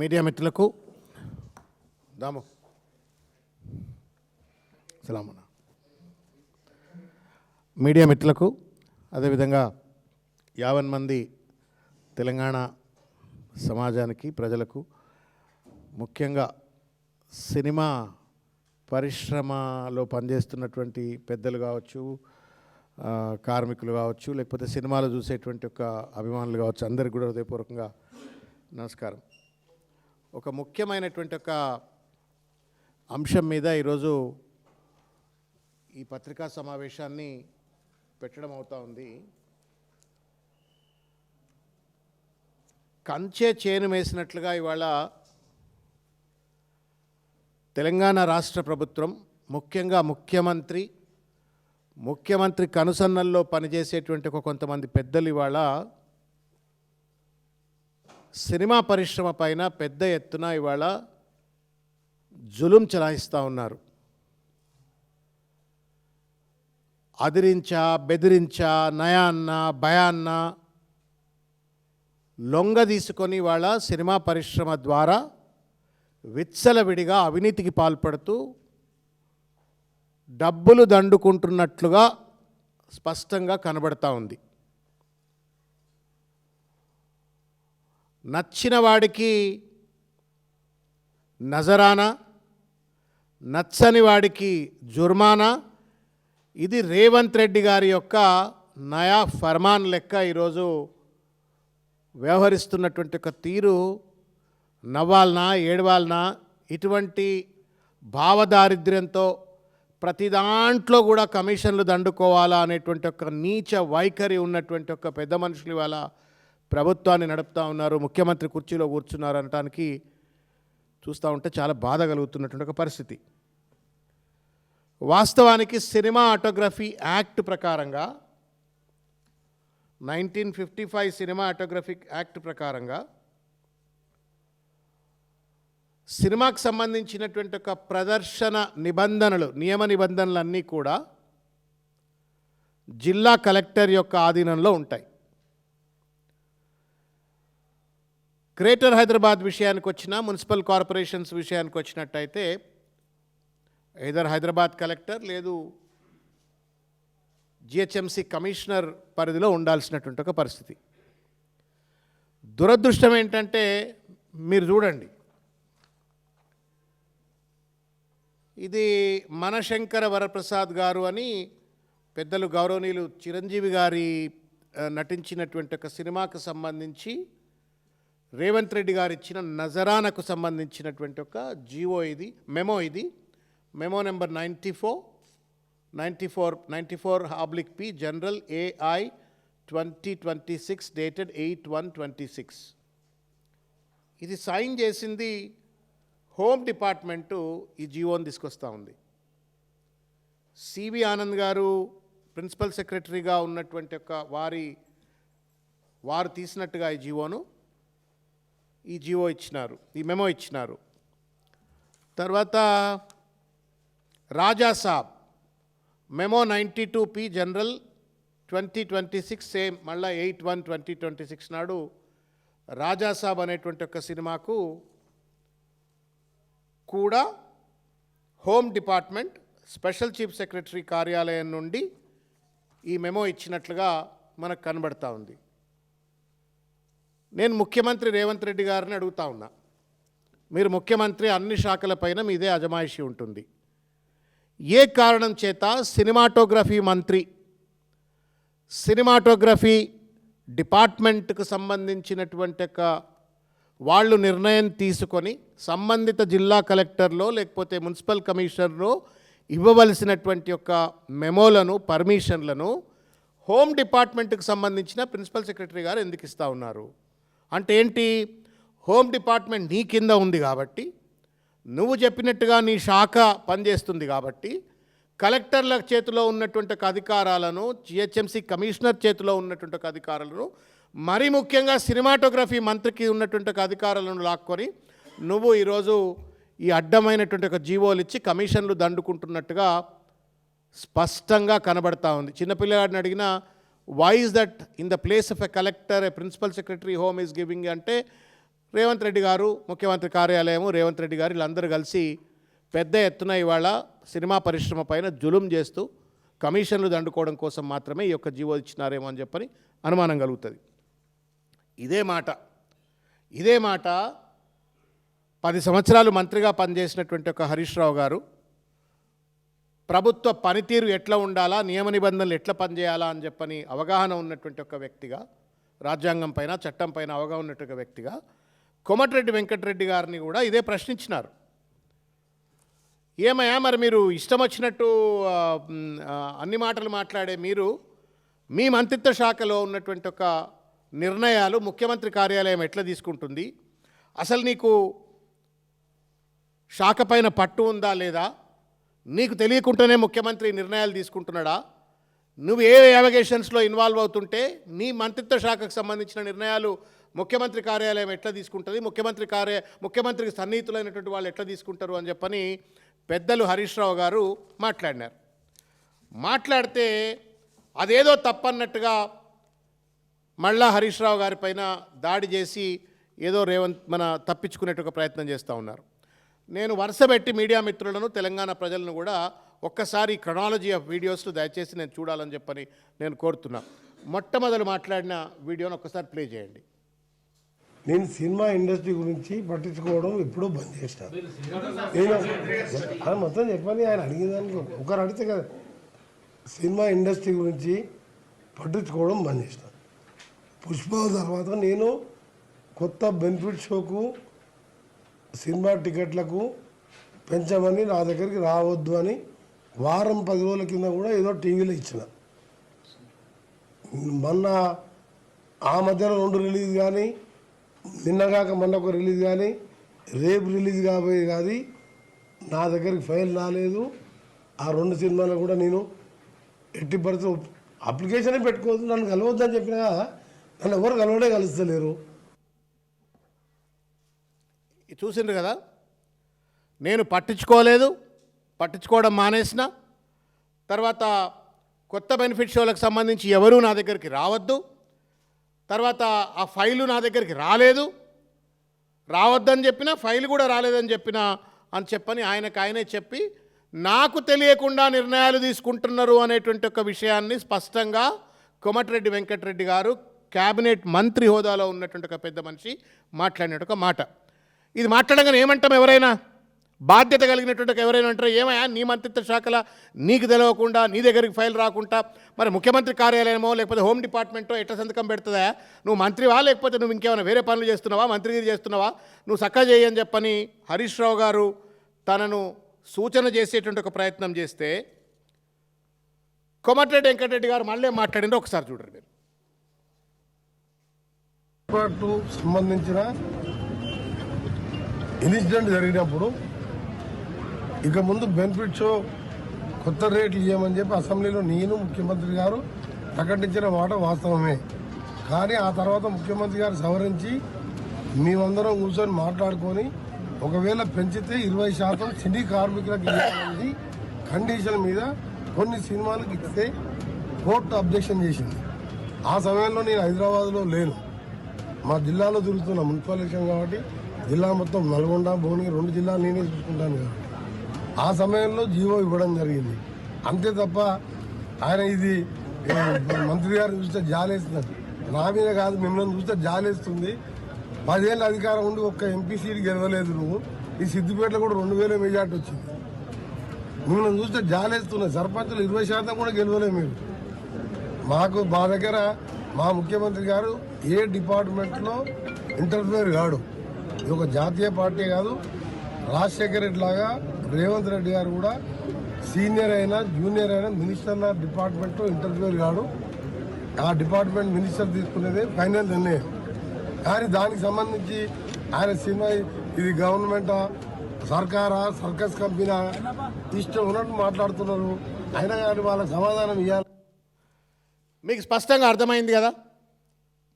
Media మిత్రులకు దాము సలామన్న media మిత్రులకు అదేవిధంగా 50 మంది తెలంగాణ సమాజానికి ప్రజలకు ముఖ్యంగా సినిమా పరిశ్రమలో పనిచేస్తున్నటువంటి పెద్దలు కావచ్చు, కార్మికులు కావచ్చు, లేకపోతే సినిమాలు చూసేటువంటి ఒక అభిమానులు కావచ్చు, అందరికీ కూడా హృదయపూర్వకంగా నమస్కారం. ఒక ముఖ్యమైనటువంటి ఒక అంశం మీద ఈరోజు ఈ పత్రికా సమావేశాన్ని పెట్టడం అవుతా ఉంది. కంచె చేను వేసినట్లుగా ఇవాళ తెలంగాణ రాష్ట్ర ప్రభుత్వం, ముఖ్యంగా ముఖ్యమంత్రి కనుసన్నల్లో పనిచేసేటువంటి కొంతమంది పెద్దలు ఇవాళ సినిమా పరిశ్రమ పైన పెద్ద ఎత్తున ఇవాళ జులుం చలాయిస్తూ ఉన్నారు. అదిరించా, బెదిరించా, నయాన్న, భయాన్న లొంగ తీసుకొని వాళ్ళ సినిమా పరిశ్రమ ద్వారా విచ్చలవిడిగా అవినీతికి పాల్పడుతూ డబ్బులు దండుకుంటున్నట్లుగా స్పష్టంగా కనబడతా ఉంది. నచ్చిన వాడికి నజరానా, నచ్చని వాడికి జుర్మానా, ఇది రేవంత్ రెడ్డి గారి యొక్క నయా ఫర్మాన్ లెక్క ఈరోజు వ్యవహరిస్తున్నటువంటి ఒక తీరు నవ్వాలనా ఏడవాలనా, ఇటువంటి భావదారిద్ర్యంతో ప్రతి దాంట్లో కూడా కమిషన్లు దండుకోవాలా అనేటువంటి ఒక నీచ వైఖరి ఉన్నటువంటి ఒక పెద్ద మనుషులు ఇవాళ ప్రభుత్వాన్ని నడుపుతూ ఉన్నారు. ముఖ్యమంత్రి కుర్చీలో కూర్చున్నారు అనటానికి చూస్తూ ఉంటే చాలా బాధ కలుగుతున్నటువంటి ఒక పరిస్థితి. వాస్తవానికి సినిమాటోగ్రఫీ యాక్ట్ ప్రకారంగా 1955 సినిమాటోగ్రఫిక్ యాక్ట్ ప్రకారంగా సినిమాకు సంబంధించినటువంటి ఒక ప్రదర్శన నిబంధనలు, నియమ నిబంధనలన్నీ కూడా జిల్లా కలెక్టర్ యొక్క ఆధీనంలో ఉంటాయి. గ్రేటర్ హైదరాబాద్ విషయానికి వచ్చినా, మున్సిపల్ కార్పొరేషన్స్ విషయానికి వచ్చినట్టయితే ఐదర్ హైదరాబాద్ కలెక్టర్ లేదు జిహెచ్ఎంసీ కమిషనర్ పరిధిలో ఉండాల్సినటువంటి ఒక పరిస్థితి. దురదృష్టం ఏంటంటే మీరు చూడండి, ఇది మనశంకర వరప్రసాద్ గారు అని పెద్దలు గౌరవనీయులు చిరంజీవి గారి నటించినటువంటి ఒక సినిమాకు సంబంధించి రేవంత్ రెడ్డి గారు ఇచ్చిన నజరానకు సంబంధించినటువంటి ఒక జీవో, ఇది memo number 94/P general AI 2026 dated 8/1/26. ఇది సైన్ చేసింది హోమ్ డిపార్ట్మెంటు ఈ జీవోని తీసుకొస్తూ ఉంది. సివి ఆనంద్ గారు ప్రిన్సిపల్ సెక్రటరీగా ఉన్నటువంటి ఒక వారు తీసినట్టుగా ఈ జీవో ఇచ్చినారు, ఈ మెమో ఇచ్చినారు. తర్వాత రాజా సాబ్ మెమో 92P జనరల్ 2026 సేమ్ మళ్ళా 8/1/2026 నాడు రాజా సాబ్ అనేటువంటి ఒక సినిమాకు కూడా home department special chief secretary కార్యాలయం నుండి ఈ మెమో ఇచ్చినట్లుగా మనకు కనబడతా ఉంది. నేను ముఖ్యమంత్రి రేవంత్ రెడ్డి గారిని అడుగుతా ఉన్నా, మీరు ముఖ్యమంత్రి, అన్ని శాఖలపైన మీదే అజమాయిషీ ఉంటుంది. ఏ కారణం చేత సినిమాటోగ్రఫీ మంత్రి సినిమాటోగ్రఫీ డిపార్ట్మెంట్కు సంబంధించినటువంటి వాళ్ళు నిర్ణయం తీసుకొని సంబంధిత జిల్లా కలెక్టర్లో లేకపోతే మున్సిపల్ కమిషనర్లో ఇవ్వవలసినటువంటి యొక్క మెమోలను, పర్మిషన్లను హోమ్ డిపార్ట్మెంట్కి సంబంధించిన ప్రిన్సిపల్ సెక్రటరీ గారు ఎందుకు ఇస్తూ ఉన్నారు? అంటే ఏంటి? హోమ్ డిపార్ట్మెంట్ నీ కింద ఉంది కాబట్టి, నువ్వు చెప్పినట్టుగా నీ శాఖ పనిచేస్తుంది కాబట్టి, కలెక్టర్ల చేతిలో ఉన్నటువంటి అధికారాలను, జిహెచ్ఎంసీ కమిషనర్ చేతిలో ఉన్నటువంటి అధికారాలను, మరి ముఖ్యంగా సినిమాటోగ్రఫీ మంత్రికి ఉన్నటువంటి అధికారాలను లాక్కొని నువ్వు ఈరోజు ఈ అడ్డమైనటువంటి ఒక జీవోలు ఇచ్చి కమిషన్లు దండుకుంటున్నట్టుగా స్పష్టంగా కనబడతా ఉంది. చిన్నపిల్లగాడిని అడిగినా why is that in the place of a collector a principal secretary home is giving అంటే రేవంత్ రెడ్డి గారు, ముఖ్యమంత్రి కార్యాలయము, రేవంత్ రెడ్డి గారు వీళ్ళందరూ కలిసి పెద్ద ఎత్తున ఇవాళ సినిమా పరిశ్రమ పైన జులుం చేస్తూ కమిషన్లు దండుకోవడం కోసం మాత్రమే ఈ యొక్క జీవో ఇచ్చినారేమో అని చెప్పని అనుమానం కలుగుతుంది. ఇదే మాట 10 సంవత్సరాలు మంత్రిగా పనిచేసినటువంటి ఒక హరీష్ రావు గారు ప్రభుత్వ పనితీరు ఎట్లా ఉండాలా, నియమ నిబంధనలు ఎట్లా పనిచేయాలా అని చెప్పని అవగాహన ఉన్నటువంటి ఒక వ్యక్తిగా, రాజ్యాంగం పైన చట్టం పైన అవగాహన ఉన్నటువంటి వ్యక్తిగా కోమటిరెడ్డి వెంకటరెడ్డి గారిని కూడా ఇదే ప్రశ్నించినారు. ఏమయ్యా మరి మీరు ఇష్టం వచ్చినట్టు అన్ని మాటలు మాట్లాడే మీరు మీ మంత్రిత్వ శాఖలో ఉన్నటువంటి ఒక నిర్ణయాలు ముఖ్యమంత్రి కార్యాలయం ఎట్లా తీసుకుంటుంది, అసలు నీకు శాఖ పైన పట్టు ఉందా లేదా, నీకు తెలియకుండానే ముఖ్యమంత్రి నిర్ణయాలు తీసుకుంటున్నాడా, నువ్వు ఏ అలిగేషన్స్లో ఇన్వాల్వ్ అవుతుంటే నీ మంత్రిత్వ శాఖకు సంబంధించిన నిర్ణయాలు ముఖ్యమంత్రి కార్యాలయం ఎట్లా తీసుకుంటుంది, ముఖ్యమంత్రికి సన్నిహితులైనటువంటి వాళ్ళు ఎట్లా తీసుకుంటారు అని చెప్పని పెద్దలు హరీష్ రావు గారు మాట్లాడినారు. మాట్లాడితే అదేదో తప్పన్నట్టుగా మళ్ళా హరీష్ రావు గారి పైన దాడి చేసి ఏదో తప్పించుకునేట్టుగా ప్రయత్నం చేస్తూ ఉన్నారు. నేను వరుసపెట్టి మీడియా మిత్రులను, తెలంగాణ ప్రజలను కూడా ఒక్కసారి క్రొనాలజీ ఆఫ్ వీడియోస్ దయచేసి నేను చూడాలని చెప్పని నేను కోరుతున్నా. మొట్టమొదలు మాట్లాడిన వీడియోని ఒక్కసారి ప్లే చేయండి. నేను సినిమా ఇండస్ట్రీ గురించి పట్టించుకోవడం ఎప్పుడో బంద్ చేసిన. నేను మొత్తం చెప్పని ఆయన అడిగేదానికి ఒకరు అడిగితే కదా, సినిమా ఇండస్ట్రీ గురించి పట్టించుకోవడం బంద్ చేసిన. పుష్ప తర్వాత నేను కొత్త బెనిఫిట్ షోకు, సినిమా టికెట్లకు పెంచమని నా దగ్గరికి రావద్దు అని వారం 10 రోజుల కింద కూడా ఏదో టీవీలో ఇచ్చిన. మొన్న ఆ మధ్యలో 2 రిలీజ్ కానీ, నిన్నగాక మొన్న ఒక రిలీజ్ కానీ, రేపు రిలీజ్ కాబోయే కానీ నా దగ్గరికి ఫైల్ రాలేదు. ఆ 2 సినిమాలు కూడా నేను ఎట్టి పరిస్థితి అప్లికేషనే పెట్టుకోవద్దు, నన్ను కలవద్దని చెప్పినా నన్ను ఎవరు కలవడే కలుస్తలేరు. చూసిండ్రు కదా, నేను పట్టించుకోవడం మానేసిన తర్వాత కొత్త బెనిఫిట్ షోలకు సంబంధించి ఎవరూ నా దగ్గరికి రావద్దు, తర్వాత ఆ ఫైలు నా దగ్గరికి రావద్దని చెప్పినా, ఫైలు కూడా రాలేదని చెప్పని ఆయనే చెప్పి నాకు తెలియకుండా నిర్ణయాలు తీసుకుంటున్నారు అనేటువంటి ఒక విషయాన్ని స్పష్టంగా కోమటిరెడ్డి వెంకటరెడ్డి గారు క్యాబినెట్ మంత్రి హోదాలో ఉన్నటువంటి ఒక పెద్ద మనిషి మాట్లాడినట్టు ఒక మాట. ఇది మాట్లాడగానే ఏమంటాం, ఎవరైనా బాధ్యత కలిగినటువంటి ఎవరైనా అంటారు, ఏమయ్యా నీ మంత్రిత్వ శాఖల నీకు తెలియకుండా, నీ దగ్గరికి ఫైల్ రాకుండా మరి ముఖ్యమంత్రి కార్యాలయమో లేకపోతే హోమ్ డిపార్ట్మెంటో ఎట్లా సంతకం పెడుతుందా, నువ్వు మంత్రివా లేకపోతే నువ్వు ఇంకేమైనా వేరే పనులు చేస్తున్నావా, మంత్రిగిరి చేస్తున్నావా, నువ్వు చక్కగా చేయని చెప్పని హరీష్ రావు గారు తనను సూచన చేసేటువంటి ఒక ప్రయత్నం చేస్తే కోమటిరెడ్డి వెంకటరెడ్డి గారు మళ్ళీ మాట్లాడిందో ఒకసారి చూడండి మీరు. సంబంధించిన ఇన్సిడెంట్ జరిగినప్పుడు ఇక ముందు బెనిఫిట్ షో కొత్త రేట్లు ఇవ్వమని చెప్పి అసెంబ్లీలో నేను, ముఖ్యమంత్రి గారు ప్రకటించిన మాట వాస్తవమే. కానీ ఆ తర్వాత ముఖ్యమంత్రి గారు సవరించి మేమందరం కూర్చొని మాట్లాడుకొని ఒకవేళ పెంచితే 20% సినీ కార్మికులకు ఇవ్వాలనేది కండిషన్ మీద కొన్ని సినిమాలకు ఇస్తే కోర్టు అబ్జెక్షన్ చేసింది. ఆ సమయంలో నేను హైదరాబాద్లో లేను, మా జిల్లాలో తిరుగుతున్నా, మున్సిపల్ ఎలక్షన్ కాబట్టి జిల్లా మొత్తం నల్గొండ, భువనగిరి 2 జిల్లాలు నేనే చూసుకుంటాను కాబట్టి ఆ సమయంలో జీవో ఇవ్వడం జరిగింది. అంతే తప్ప ఆయన ఇది మంత్రి గారిని చూస్తే జాలేస్తున్నారు, నా మీద కాదు మిమ్మల్ని చూస్తే జాలేస్తుంది. 10 ఏళ్ళ అధికారం ఉండి ఒక్క ఎంపీ సీట్ గెలవలేదు నువ్వు, ఈ సిద్దిపేటలో కూడా 2000 మెజార్టీ వచ్చింది. మిమ్మల్ని చూస్తే జాలేస్తున్నాయి. సర్పంచులు 20% కూడా గెలవలేదు మీరు. మా దగ్గర మా ముఖ్యమంత్రి గారు ఏ డిపార్ట్మెంట్లో ఇంటర్ఫియర్ కాడు. ఇది ఒక జాతీయ పార్టీ కాదు, రాజశేఖర రెడ్డి లాగా రేవంత్ రెడ్డి గారు కూడా సీనియర్ అయినా జూనియర్ అయినా మినిస్టర్ డిపార్ట్మెంట్లో ఇంటర్ఫియర్ కాడు. ఆ డిపార్ట్మెంట్ మినిస్టర్ తీసుకునేది ఫైనల్ నిర్ణయం. కానీ దానికి సంబంధించి ఆయన సినిమా ఇది గవర్నమెంటా, సర్కారా, సర్కస్ కంపెనీ ఇష్టం ఉన్నట్టు మాట్లాడుతున్నారు. అయినా కానీ వాళ్ళకి సమాధానం ఇవ్వాలి. మీకు స్పష్టంగా అర్థమైంది కదా.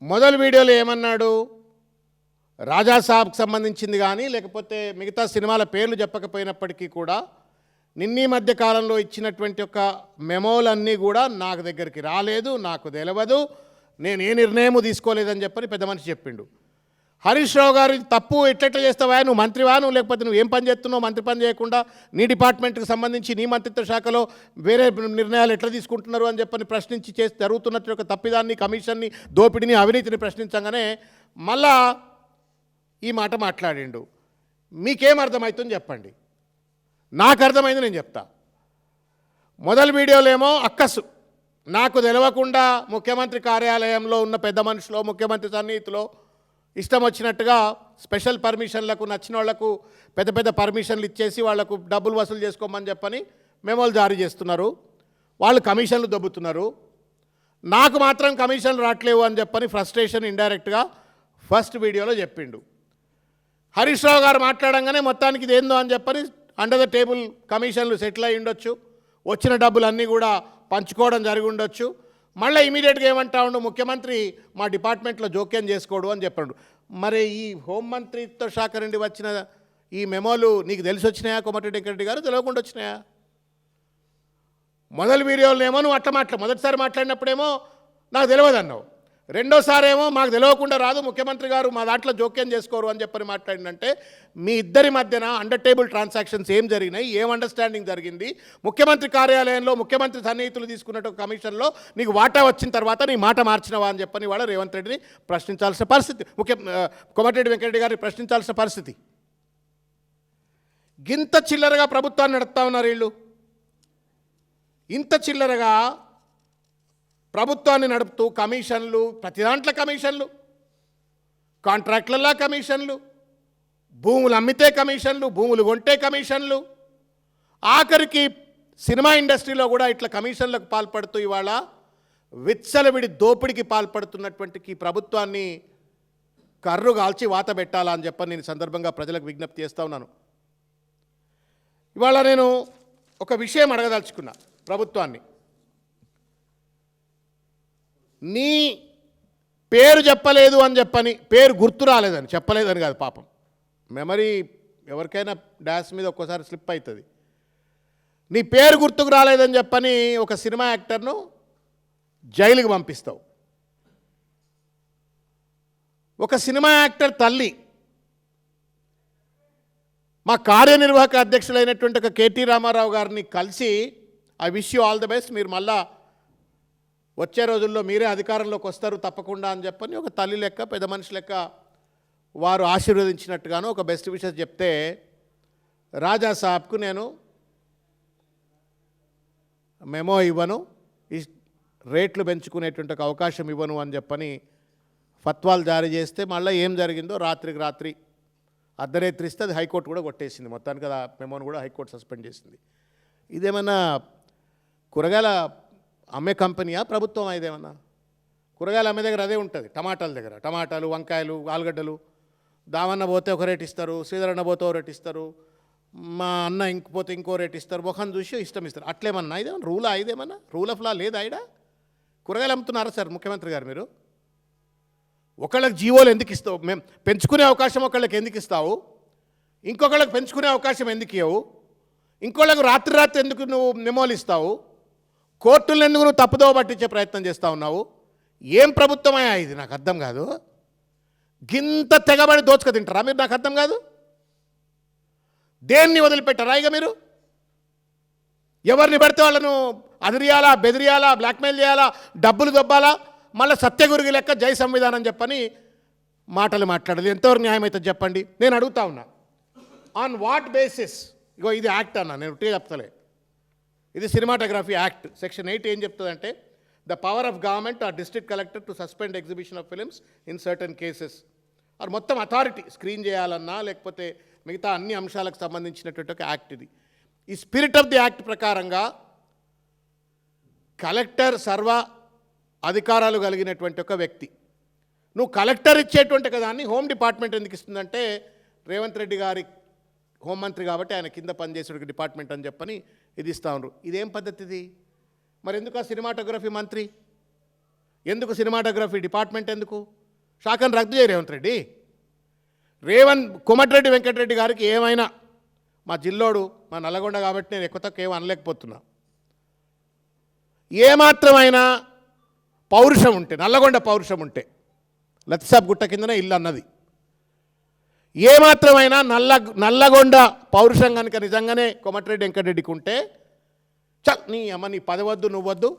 మొదటి వీడియోలో ఏమన్నాడు, రాజాసాబ్కి సంబంధించింది కానీ లేకపోతే మిగతా సినిమాల పేర్లు చెప్పకపోయినప్పటికీ కూడా నిన్నీ మధ్య కాలంలో ఇచ్చినటువంటి ఒక మెమోలన్నీ కూడా నాకు దగ్గరికి రాలేదు, నాకు తెలియదు, నేను ఏ నిర్ణయము తీసుకోలేదని చెప్పని పెద్ద మనిషి చెప్పిండు. హరీష్ రావు గారు ఇది తప్పు ఎట్లెట్లా చేస్తావా, నువ్వు మంత్రివా, నువ్వు లేకపోతే నువ్వు ఏం పని చేస్తున్నావు, మంత్రి పని చేయకుండా నీ డిపార్ట్మెంట్కి సంబంధించి నీ మంత్రిత్వ శాఖలో వేరే నిర్ణయాలు ఎట్లా తీసుకుంటున్నారు అని చెప్పని ప్రశ్నించి చేసి జరుగుతున్నట్టు ఒక తప్పిదాన్ని, కమిషన్ని, దోపిడిని, అవినీతిని ప్రశ్నించగానే మళ్ళా ఈ మాట మాట్లాడిండు. మీకేం అర్థమవుతుందో చెప్పండి, నాకు అర్థమైంది నేను చెప్తా. మొదటి వీడియోలో ఏమో అక్కసు నాకు తెలవకుండా ముఖ్యమంత్రి కార్యాలయంలో ఉన్న పెద్ద మనుషులో, ముఖ్యమంత్రి సన్నిహితులో ఇష్టం వచ్చినట్టుగా స్పెషల్ పర్మిషన్లకు నచ్చిన వాళ్లకు పెద్ద పెద్ద పర్మిషన్లు ఇచ్చేసి వాళ్లకు డబ్బులు వసూలు చేసుకోమని చెప్పని మెమోలు జారీ చేస్తున్నారు, వాళ్ళు కమిషన్లు దొబ్బుతున్నారు. నాకు మాత్రం కమిషన్లు రావట్లేవు అని చెప్పని ఫ్రస్ట్రేషన్ ఇండైరెక్ట్గా ఫస్ట్ వీడియోలో చెప్పిండు. హరీష్ రావు గారు మాట్లాడంగానే మొత్తానికి ఇది ఏందో అని చెప్పని అండర్ ద టేబుల్ కమిషన్లు సెటిల్ అయి ఉండొచ్చు, వచ్చిన డబ్బులన్నీ కూడా పంచుకోవడం జరిగి ఉండొచ్చు. మళ్ళీ ఇమీడియట్గా ఏమంటా ఉండు, ముఖ్యమంత్రి మా డిపార్ట్మెంట్లో జోక్యం చేసుకోడు అని చెప్పాడు. మరి ఈ హోంమంత్రిత్వ శాఖ నుండి వచ్చిన ఈ మెమోలు నీకు తెలిసి వచ్చినాయా కోమటిరెడ్డి వెంకటరెడ్డి గారు, తెలియకుండా వచ్చినాయా? మొదటి వీడియోలోనేమో నువ్వు అట్లా మొదటిసారి మాట్లాడినప్పుడేమో నాకు తెలియదు అన్నావు, రెండోసారి ఏమో మాకు తెలియకుండా రాదు, ముఖ్యమంత్రి గారు మా దాంట్లో జోక్యం చేసుకోరు అని చెప్పని మాట్లాడిందంటే మీ ఇద్దరి మధ్యన అండర్ టేబుల్ ట్రాన్సాక్షన్స్ ఏం జరిగినాయి, ఏం అండర్స్టాండింగ్ జరిగింది? ముఖ్యమంత్రి కార్యాలయంలో ముఖ్యమంత్రి సన్నిహితులు తీసుకున్నట్టు కమిషన్లో నీకు వాటా వచ్చిన తర్వాత నీ మాట మార్చినవా అని చెప్పని వాళ్ళ రేవంత్ రెడ్డిని ప్రశ్నించాల్సిన పరిస్థితి, కోమటిరెడ్డి వెంకటరెడ్డి గారిని ప్రశ్నించాల్సిన పరిస్థితి. గింత చిల్లరగా ప్రభుత్వాన్ని నడుపుతా ఉన్నారు వీళ్ళు, ఇంత చిల్లరగా ప్రభుత్వాన్ని నడుపుతూ కమిషన్లు, ప్రతి దాంట్లో కమిషన్లు, కాంట్రాక్ట్లలా కమిషన్లు, భూములు అమ్మితే కమిషన్లు, భూములు కొంటే కమిషన్లు, ఆఖరికి సినిమా ఇండస్ట్రీలో కూడా ఇట్లా కమిషన్లకు పాల్పడుతూ ఇవాళ విచ్చలవిడి దోపిడికి పాల్పడుతున్నటువంటి ఈ ప్రభుత్వాన్ని కర్రు కాల్చి వాత పెట్టాలా అని చెప్పని నేను సందర్భంగా ప్రజలకు విజ్ఞప్తి చేస్తూ ఉన్నాను. ఇవాళ నేను ఒక విషయం అడగదలుచుకున్నా ప్రభుత్వాన్ని. నీ పేరు చెప్పలేదు అని చెప్పని, పేరు గుర్తు రాలేదని, చెప్పలేదని కాదు పాపం, మెమరీ ఎవరికైనా డాష్ మీద ఒక్కోసారి స్లిప్ అవుతుంది. నీ పేరు గుర్తుకు రాలేదని చెప్పని ఒక సినిమా యాక్టర్ను జైలుకి పంపిస్తావు. ఒక సినిమా యాక్టర్ తల్లి మా కార్యనిర్వాహక అధ్యక్షులైనటువంటి ఒక కేటీ రామారావు గారిని కలిసి I wish you all the best, మీరు మళ్ళా వచ్చే రోజుల్లో మీరే అధికారంలోకి వస్తారు తప్పకుండా అని చెప్పని ఒక తల్లి లెక్క, పెద్ద మనిషి లెక్క వారు ఆశీర్వదించినట్టుగాను ఒక బెస్ట్ విషెస్ చెప్తే, రాజా సాబ్కు నేను మెమో ఇవ్వను, ఈ రేట్లు పెంచుకునేటువంటి ఒక అవకాశం ఇవ్వను అని చెప్పని ఫత్వాలు జారీ చేస్తే మళ్ళీ ఏం జరిగిందో రాత్రికి రాత్రి అర్ధరేత్రి ఇస్తే అది హైకోర్టు కూడా కొట్టేసింది. మొత్తానికి కదా మెమోను కూడా హైకోర్టు సస్పెండ్ చేసింది. ఇదేమన్నా కూరగాయల అమ్మే కంపెనీయా ప్రభుత్వం? ఇదేమన్నా కూరగాయలు అమ్మే దగ్గర అదే ఉంటుంది, టమాటాల దగ్గర టమాటాలు, వంకాయలు, ఆలుగడ్డలు, దావన్న పోతే ఒక రేట్ ఇస్తారు, శ్రీధరన్న పోతే ఒక రేట్ ఇస్తారు, మా అన్న ఇంకపోతే ఇంకో రేట్ ఇస్తారు, ముఖం చూసి ఇష్టం ఇస్తారు. అట్లేమన్నా ఇదేమన్నా రూలా? ఇదేమన్నా రూల్ ఆఫ్ లా లేదా? ఈడ కూరగాయలు అమ్ముతున్నారా సార్ ముఖ్యమంత్రి గారు మీరు? ఒకళ్ళకి జీవోలు ఎందుకు ఇస్తావు? మేము పెంచుకునే అవకాశం ఒకళ్ళకి ఎందుకు ఇస్తావు? ఇంకొకళ్ళకి పెంచుకునే అవకాశం ఎందుకు ఇవ్వవు? ఇంకోళ్ళకు రాత్రి రాత్రి ఎందుకు నువ్వు మెమోలు ఇస్తావు? కోర్టులను ఎందుకు నువ్వు తప్పుదోవ పట్టించే ప్రయత్నం చేస్తూ ఉన్నావు? ఏం ప్రభుత్వమయ్యా ఇది? నాకు అర్థం కాదు. గింత తెగబడి దోచుక తింటారా మీరు? నాకు అర్థం కాదు. దేన్ని వదిలిపెట్టారా ఇక మీరు? ఎవరిని పెడితే వాళ్ళను అదిరియాలా, బెదిరియాలా, బ్లాక్మెయిల్ చేయాలా, డబ్బులు దొబ్బాలా, మళ్ళీ సత్యగురుగి లెక్క జై సంవిధానం చెప్పని మాటలు మాట్లాడాలి. ఎంతవరకు న్యాయం అవుతుంది చెప్పండి? నేను అడుగుతా ఉన్నా, ఆన్ వాట్ బేసిస్? ఇగో ఇది యాక్ట్ అన్నా, నేను టీ చెప్తలే, ఇది సినిమాటోగ్రఫీ యాక్ట్ సెక్షన్ 8 ఏం చెప్తుందంటే, the power of government are district collector to suspend exhibition of films in certain cases. అది మొత్తం అథారిటీ స్క్రీన్ చేయాలన్నా లేకపోతే మిగతా అన్ని అంశాలకు సంబంధించినటువంటి ఒక యాక్ట్ ఇది. ఈ స్పిరిట్ ఆఫ్ ది యాక్ట్ ప్రకారంగా కలెక్టర్ సర్వ అధికారాలు కలిగినటువంటి ఒక వ్యక్తి. నువ్వు కలెక్టర్ ఇచ్చేటువంటి దాన్ని హోమ్ డిపార్ట్మెంట్ ఎందుకు ఇస్తుందంటే, రేవంత్ రెడ్డి గారి హోంమంత్రి కాబట్టి ఆయన కింద పనిచేసే డిపార్ట్మెంట్ అని చెప్పని ఇది ఇస్తా ఉన్నారు. ఇదేం పద్ధతి ఇది? మరి ఎందుకు ఆ సినిమాటోగ్రఫీ మంత్రి, ఎందుకు సినిమాటోగ్రఫీ డిపార్ట్మెంట్, ఎందుకు శాఖను రద్దు చేయ రేవంత్ రెడ్డి? కోమటిరెడ్డి వెంకటరెడ్డి గారికి ఏమైనా, మా జిల్లోడు మా నల్లగొండ కాబట్టి నేను ఎక్కువ తక్కువ ఏమీ అనలేకపోతున్నా, ఏమాత్రమైనా పౌరుషం ఉంటే, నల్లగొండ పౌరుషం ఉంటే, లతిసాబ్ గుట్ట కిందనే ఇల్లు అన్నది, ఏమాత్రమైనా నల్లగొండ పౌరుషం కనుక నిజంగానే కోమటిరెడ్డి వెంకటరెడ్డికి ఉంటే చల్ నీ అమ్మ నీ పదవద్దు నువ్వద్దు,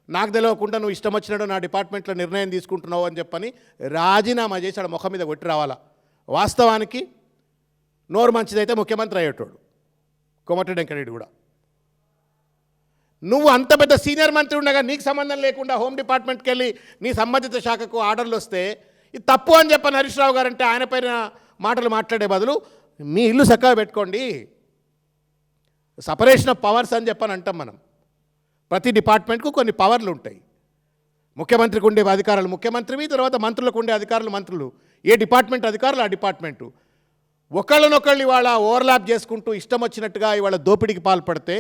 నాకు తెలియకుండా నువ్వు ఇష్టం వచ్చినట్టు నా డిపార్ట్మెంట్లో నిర్ణయం తీసుకుంటున్నావు అని చెప్పని రాజీనామా చేసి ఆడ ముఖం మీద కొట్టి రావాలా. వాస్తవానికి నోరు మంచిదైతే ముఖ్యమంత్రి అయ్యేటోడు కోమటిరెడ్డి వెంకటరెడ్డి కూడా. నువ్వు అంత పెద్ద సీనియర్ మంత్రి ఉండగా నీకు సంబంధం లేకుండా హోమ్ డిపార్ట్మెంట్కి వెళ్ళి నీ సంబంధిత శాఖకు ఆర్డర్లు వస్తే ఇది తప్పు అని చెప్పని హరీష్ రావు గారు అంటే ఆయన పైన మాటలు మాట్లాడే బదులు మీ ఇల్లు చక్కగా పెట్టుకోండి, సపరేషన్ ఆఫ్ పవర్స్ అని చెప్పని అంటాం మనం. ప్రతి డిపార్ట్మెంట్కు కొన్ని పవర్లు ఉంటాయి. ముఖ్యమంత్రికి ఉండే అధికారులు ముఖ్యమంత్రివి, తర్వాత మంత్రులకు ఉండే అధికారులు మంత్రులు, ఏ డిపార్ట్మెంట్ అధికారులు ఆ డిపార్ట్మెంటు. ఒకళ్ళనొకళ్ళు ఇవాళ ఓవర్లాప్ చేసుకుంటూ ఇష్టం వచ్చినట్టుగా ఇవాళ దోపిడీకి పాల్పడితే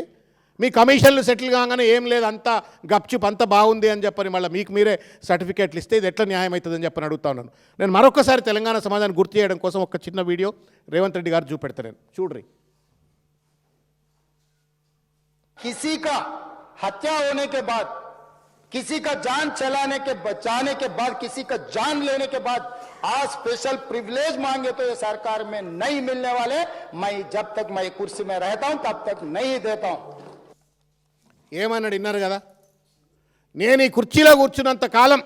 మీ కమిషన్లు సెటిల్ కాగానే ఏం లేదు అంతా గప్చుప్ అంతా బాగుంది అని చెప్పని మళ్ళీ మీకు మీరే సర్టిఫికేట్లు ఇస్తే ఇది ఎట్లా న్యాయం అవుతుందని చెప్పని అడుగుతా ఉన్నాను. నేను మరొకసారి తెలంగాణ సమాజాన్ని గుర్తు చేయడం కోసం ఒక చిన్న వీడియో రేవంత్ రెడ్డి గారు చూపెడతాను, నేను చూడ్రి. किसी का हत्या होने के बाद, किसी का जान बचाने के बाद, किसी का जान लेने के बाद आज स्पेशल प्रिविलेज मांगे तो ये सरकार में नहीं मिलने वाले. मैं जब तक मैं कुर्सी में रहता हूं तब तक नहीं देता हूं. ఏమన్నాడు విన్నారు కదా, నేను ఈ కుర్చీలో కూర్చున్నంత కాలం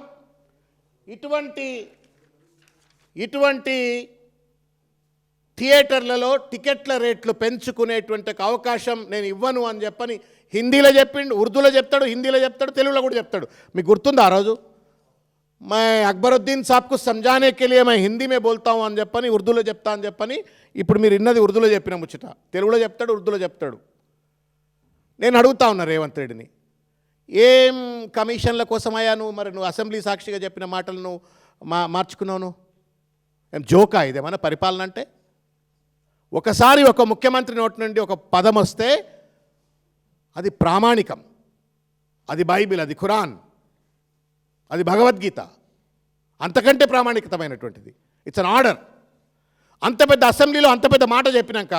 ఇటువంటి థియేటర్లలో టికెట్ల రేట్లు పెంచుకునేటువంటి అవకాశం నేను ఇవ్వను అని చెప్పని హిందీలో చెప్పిండు, ఉర్దూలో చెప్తాడు, హిందీలో చెప్తాడు, తెలుగులో కూడా చెప్తాడు. మీకు గుర్తుందా ఆ రోజు मैं अकबरुद्दीन साहब को समझाने के लिए मैं हिंदी में बोलता हूँ అని చెప్పని ఉర్దూలో చెప్తా అని చెప్పని ఇప్పుడు మీరు ఇన్నది ఉర్దూలో చెప్పిన ముచ్చట తెలుగులో చెప్తాడు, ఉర్దూలో చెప్తాడు. నేను అడుగుతా ఉన్నా రేవంత్ రెడ్డిని, ఏం కమిషన్ల కోసమయ్యా నువ్వు అసెంబ్లీ సాక్షిగా చెప్పిన మాటలను మార్చుకున్నావు? ఏం జోకా ఇదేమన్నా పరిపాలన అంటే? ఒకసారి ఒక ముఖ్యమంత్రి నోటి నుండి ఒక పదం వస్తే అది ప్రామాణికం, అది బైబిల్, అది ఖురాన్, అది భగవద్గీత, అంతకంటే ప్రామాణికతమైనటువంటిది. It's an order. అంత పెద్ద అసెంబ్లీలో అంత పెద్ద మాట చెప్పినాక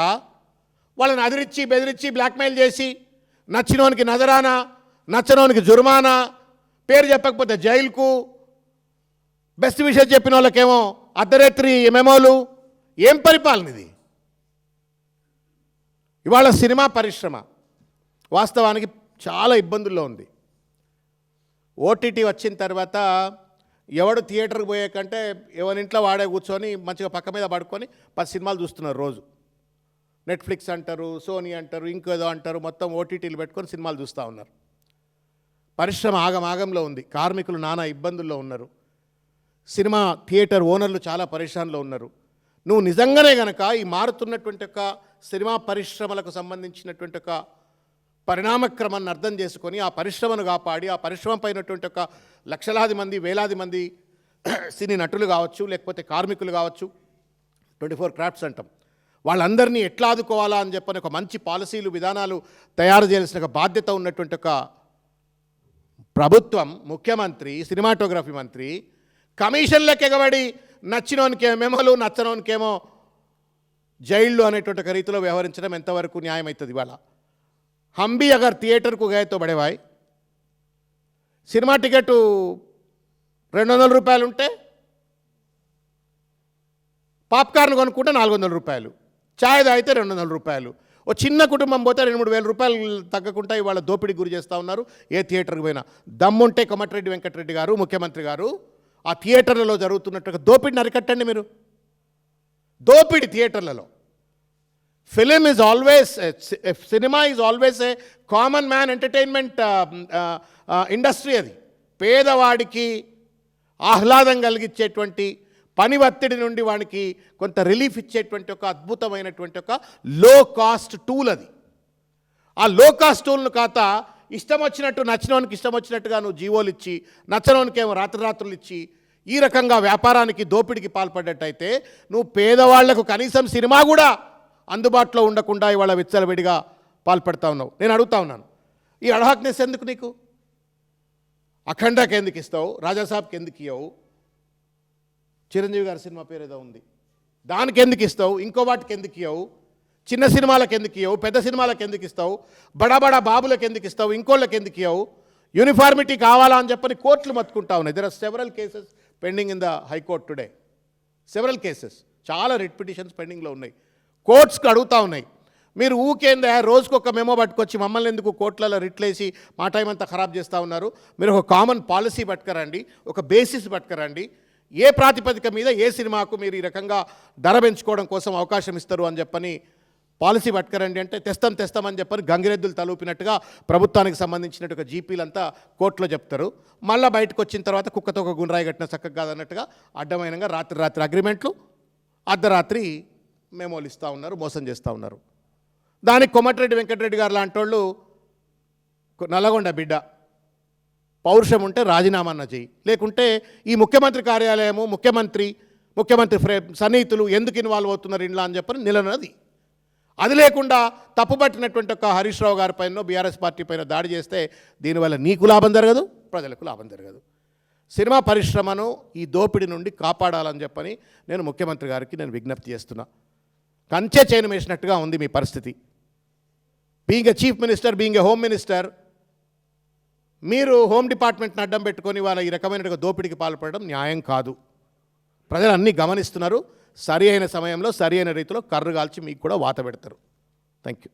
వాళ్ళని అదిరించి బెదిరించి బ్లాక్మెయిల్ చేసి నచ్చినోనికి నజరానా, నచ్చనోనికి జుర్మానా, పేరు చెప్పకపోతే జైలుకు, బెస్ట్ విషయం చెప్పిన వాళ్ళకేమో అర్ధరాత్రి మెమోలు. ఏం పరిపాలన ఇది? ఇవాళ సినిమా పరిశ్రమ వాస్తవానికి చాలా ఇబ్బందుల్లో ఉంది. ఓటీటీ వచ్చిన తర్వాత ఎవడు థియేటర్కి పోయే కంటే ఎవరింట్లో వాడే కూర్చొని మంచిగా పక్క మీద పడుకొని 10 సినిమాలు చూస్తున్నారు రోజు. నెట్ఫ్లిక్స్ అంటారు, సోనీ అంటారు, ఇంకేదో అంటారు, మొత్తం ఓటీటీలు పెట్టుకొని సినిమాలు చూస్తూ ఉన్నారు. పరిశ్రమ ఆగమాగంలో ఉంది. కార్మికులు నానా ఇబ్బందుల్లో ఉన్నారు. సినిమా థియేటర్ ఓనర్లు చాలా పరేషాన్లో ఉన్నారు. నువ్వు నిజంగానే గనక ఈ మారుతున్నటువంటి ఒక సినిమా పరిశ్రమలకు సంబంధించినటువంటి ఒక పరిణామక్రమాన్ని అర్థం చేసుకొని ఆ పరిశ్రమను కాపాడి ఆ పరిశ్రమ పైనటువంటి ఒక లక్షలాది మంది వేలాది మంది సినీ నటులు కావచ్చు, లేకపోతే కార్మికులు కావచ్చు, 24 క్రాఫ్ట్స్ అంటాం, వాళ్ళందరినీ ఎట్లా ఆదుకోవాలా అని చెప్పని ఒక మంచి పాలసీలు విధానాలు తయారు చేయాల్సిన ఒక బాధ్యత ఉన్నటువంటి ఒక ప్రభుత్వం, ముఖ్యమంత్రి, సినిమాటోగ్రఫీ మంత్రి కమిషన్లకు ఎగబడి నచ్చినోనికేమో మెమోలు, నచ్చనోనికేమో జైళ్ళు అనేటువంటి ఒక రీతిలో వ్యవహరించడం ఎంతవరకు న్యాయం అవుతుంది? ఇవాళ हम भी अगर थिएटर को गए तो बड़े भाई సినిమా టికెట్ 200 రూపాయలు ఉంటే పాప్కార్న్ కొనుక్కుంటే 400 రూపాయలు, ఛాయ్ తాగితే 200 రూపాయలు. ఓ చిన్న కుటుంబం పోతే 2-3 వేల రూపాయలు తగ్గకుండా ఇవాళ దోపిడీకి గురి చేస్తూ ఉన్నారు. ఏ థియేటర్కి పోయినా దమ్ముంటే కోమటిరెడ్డి వెంకటరెడ్డి గారు, ముఖ్యమంత్రి గారు, ఆ థియేటర్లలో జరుగుతున్నట్టుగా దోపిడీని అరికట్టండి మీరు. దోపిడీ థియేటర్లలో. Film is always, cinema is always a common man entertainment industry. అది పేదవాడికి ఆహ్లాదం కలిగించేటువంటి, పని ఒత్తిడి నుండి వాడికి కొంత రిలీఫ్ ఇచ్చేటువంటి ఒక అద్భుతమైనటువంటి ఒక లో కాస్ట్ టూల్ అది. ఆ లో కాస్ట్ టూల్ను కాత ఇష్టం వచ్చినట్టు నచ్చినోనికి ఇష్టం వచ్చినట్టుగా నువ్వు జీవోలు ఇచ్చి నచ్చనోనికేమో రాత్రులు ఇచ్చి ఈ రకంగా వ్యాపారానికి దోపిడికి పాల్పడ్డట్టయితే నువ్వు పేదవాళ్లకు కనీసం సినిమా కూడా అందుబాటులో ఉండకుండా ఇవాళ విచ్చలవిడిగా పాల్పడతా ఉన్నావు. నేను అడుగుతా ఉన్నాను, ఈ అడహాక్నెస్ ఎందుకు నీకు? అఖండాకి ఎందుకు ఇస్తావు? రాజాసాబ్కి ఎందుకు ఇవ్వవు? చిరంజీవి గారి సినిమా పేరు ఏదో ఉంది, దానికి ఎందుకు ఇస్తావు? ఇంకో వాటికి ఎందుకు ఇవ్వవు? చిన్న సినిమాలకు ఎందుకు ఇవ్వవు? పెద్ద సినిమాలకు ఎందుకు ఇస్తావు? బడా బాబులకు ఎందుకు ఇస్తావు? ఇంకోళ్ళకి ఎందుకు ఇవ్వవు? యూనిఫార్మిటీ కావాలా అని చెప్పని కోర్టులు మత్తుకుంటా ఉన్నాయి. There are several cases pending in the high court today, several cases. చాలా రిట్ పిటిషన్స్ పెండింగ్లో ఉన్నాయి, కోర్ట్స్కి అడుగుతూ ఉన్నాయి. మీరు ఊకేందా రోజుకు ఒక మెమో పట్టుకొచ్చి మమ్మల్ని ఎందుకు కోర్టులలో రిట్లేసి మా టైం అంతా ఖరాబ్ చేస్తూ ఉన్నారు. మీరు ఒక కామన్ పాలసీ పట్టుకరండి, ఒక బేసిస్ పట్టుకరండి. ఏ ప్రాతిపదిక మీద ఏ సినిమాకు మీరు ఈ రకంగా ధర పెంచుకోవడం కోసం అవకాశం ఇస్తారు అని చెప్పని పాలసీ పట్టుకరండి అంటే తెస్తామని చెప్పని గంగిరెద్దులు తలూపినట్టుగా ప్రభుత్వానికి సంబంధించినట్టుగా జీపీలంతా కోర్టులో చెప్తారు. మళ్ళీ బయటకు వచ్చిన తర్వాత కుక్కతో ఒక గుండ్రాయి కట్టిన చక్కగా కాదన్నట్టుగా అడ్డమైనగా రాత్రి అగ్రిమెంట్లు, అర్ధరాత్రి మెమోలు ఇస్తూ ఉన్నారు, మోసం చేస్తూ ఉన్నారు. దానికి కోమటిరెడ్డి వెంకటరెడ్డి గారు లాంటి వాళ్ళు నల్లగొండ బిడ్డ, పౌరుషం ఉంటే రాజీనామా చేయి, లేకుంటే ఈ ముఖ్యమంత్రి కార్యాలయము ముఖ్యమంత్రి సన్నిహితులు ఎందుకు ఇన్వాల్వ్ అవుతున్నారు ఇంట్లో అని చెప్పని నిలనది. అది లేకుండా తప్పుపట్టినటువంటి ఒక హరీష్ రావు గారి పైన బీఆర్ఎస్ పార్టీ పైన దాడి చేస్తే దీనివల్ల నీకు లాభం జరగదు, ప్రజలకు లాభం జరగదు. సినిమా పరిశ్రమను ఈ దోపిడీ నుండి కాపాడాలని చెప్పని నేను ముఖ్యమంత్రి గారికి నేను విజ్ఞప్తి చేస్తున్నా. కంచె చైన్ వేసినట్టుగా ఉంది మీ పరిస్థితి. Being a chief minister, being a home minister, మీరు హోమ్ డిపార్ట్మెంట్ని అడ్డం పెట్టుకొని వాళ్ళ ఈ రకమైన దోపిడీకి పాల్పడడం న్యాయం కాదు. ప్రజలు అన్నీ గమనిస్తున్నారు. సరి అయిన సమయంలో సరి అయిన రీతిలో కర్రు కాల్చి మీకు కూడా వాత పెడతారు. Thank you.